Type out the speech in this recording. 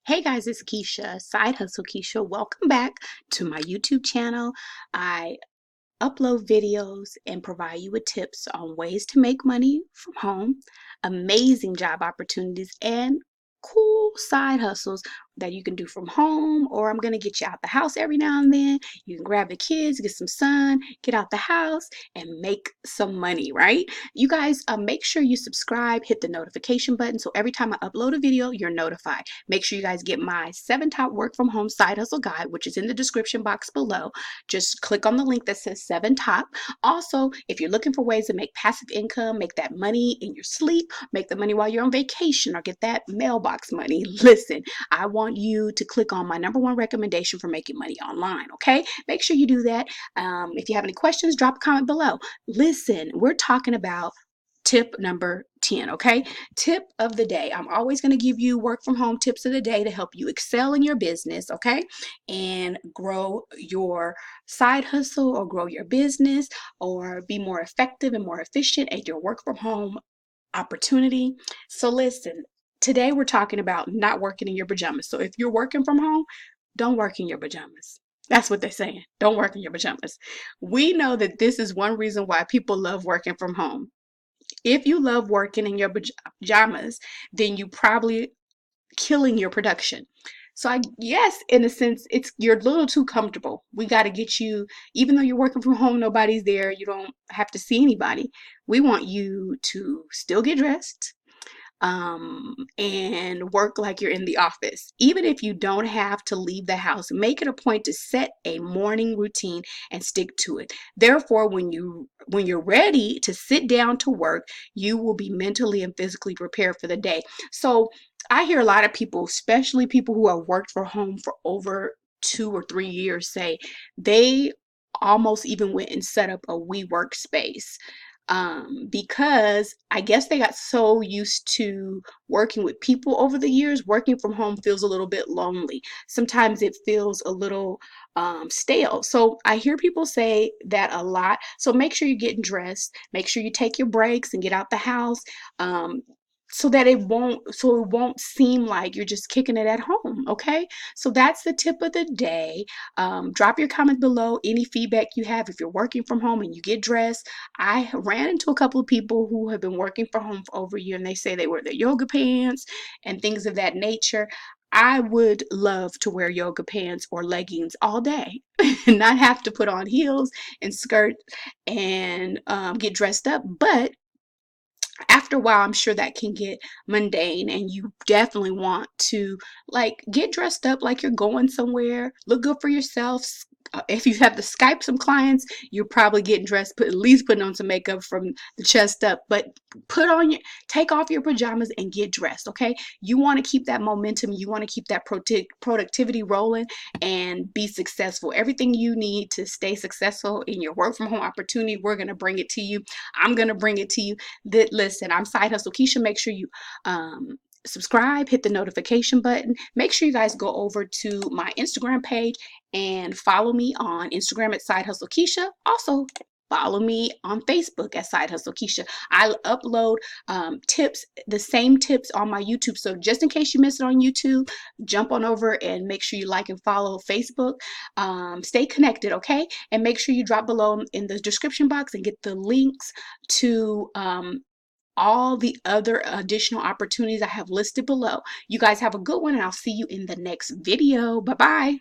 Hey guys, it's Keisha, Side Hustle Keisha. Welcome back to my YouTube channel. I upload videos and provide you with tips on ways to make money from home, amazing job opportunities, and cool side hustles that you can do from home. Or I'm going to get you out the house every now and then. You can grab the kids, get some sun, get out the house, and make some money, right? You guys, make sure you subscribe, hit the notification button so every time I upload a video, you're notified. Make sure you guys get my 7 top work from home side hustle guide, which is in the description box below. Just click on the link that says 7 top. Also, if you're looking for ways to make passive income, make that money in your sleep, make the money while you're on vacation, or get that mailbox money, listen, I want you to click on my #1 recommendation for making money online, okay? Make sure you do that. If you have any questions, drop a comment below. Listen, we're talking about tip number 10, okay? Tip of the day. I'm always going to give you work from home tips of the day to help you excel in your business, okay? And grow your side hustle or grow your business or be more effective and more efficient at your work from home opportunity. So listen, today we're talking about not working in your pajamas. So if you're working from home, don't work in your pajamas. That's what they're saying. Don't work in your pajamas. We know that this is one reason why people love working from home. If you love working in your pajamas, then you probably killing your production. So I guess in a sense it's you're a little too comfortable. We got to get you, even though you're working from home, nobody's there, you don't have to see anybody. We want you to still get dressed, and work like you're in the office. Even if you don't have to leave the house, make it a point to set a morning routine and stick to it. Therefore, when you're ready to sit down to work, you will be mentally and physically prepared for the day. So I hear a lot of people, especially people who have worked from home for over 2 or 3 years, say they almost even went and set up a WeWork space, because I guess they got so used to working with people over the years. Working from home feels a little bit lonely. Sometimes it feels a little stale. So I hear people say that a lot. So make sure you're getting dressed. Make sure you take your breaks and get out the house. Um, so it won't seem like you're just kicking it at home. Okay, so that's the tip of the day. Drop your comment below any feedback you have. If you're working from home and you get dressed, I ran into a couple of people who have been working from home for over a year, and they say they wear their yoga pants and things of that nature. I would love to wear yoga pants or leggings all day and not have to put on heels and skirt and get dressed up. But after a while, I'm sure that can get mundane, and you definitely want to like get dressed up like you're going somewhere, look good for yourself. If you have to Skype some clients, you're probably getting dressed, at least putting on some makeup from the chest up. But take off your pajamas and get dressed, okay? You want to keep that momentum. You want to keep that productivity rolling and be successful. Everything you need to stay successful in your work from home opportunity, we're going to bring it to you. I'm going to bring it to you. That listen, I'm Side Hustle Keisha. Make sure you subscribe, hit the notification button. Make sure you guys go over to my Instagram page and follow me on Instagram at Side Hustle Keisha. Also, follow me on Facebook at Side Hustle Keisha. I upload tips, the same tips on my YouTube. So just in case you miss it on YouTube, jump on over and make sure you like and follow Facebook. Stay connected, okay? And make sure you drop below in the description box and get the links to all the other additional opportunities I have listed below. You guys have a good one, and I'll see you in the next video. Bye-bye.